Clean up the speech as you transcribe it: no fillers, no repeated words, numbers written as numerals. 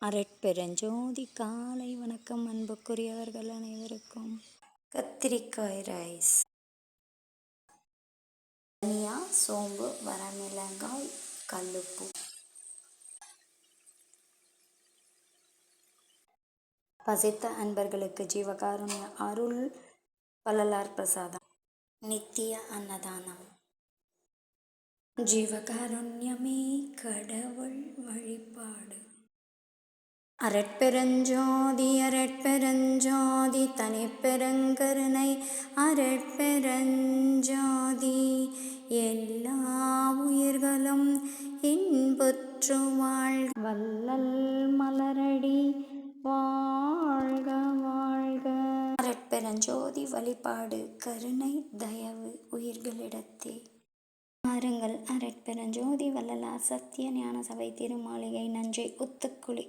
அரட்பெருஞ்சோதி காலை வணக்கம் அன்புக்குரியவர்கள் அனைவருக்கும். கத்திரிக்காய் ரைஸ், தனியா, சோம்பு, வரமிளகாய், கல்லுப்பு. பசித்த அன்பர்களுக்கு ஜீவகாருண்ய அருள் வள்ளலார் பிரசாதம், நித்திய அன்னதானம். ஜீவகாருண்யமே கடவுள் வழிபாடு. அரட்பெருஞ்சோதி அரட்பெருஞ்சோதி தனிப்பெருங்கருணை அரட்பெருஞ்சோதி எல்லா உயிர்களும் இன்புற்று வாழ்க, வள்ளல் மலரடி வாழ்க வாழ்க. அரட்பெருஞ்சோதி வழிபாடு கருணை தயவு உயிர்களிடத்தே. பாருங்கள், அரட்பெருஞ்சோதி வள்ளலார் சத்திய ஞான சபை திருமாளிகை நஞ்சை உத்துக்குழி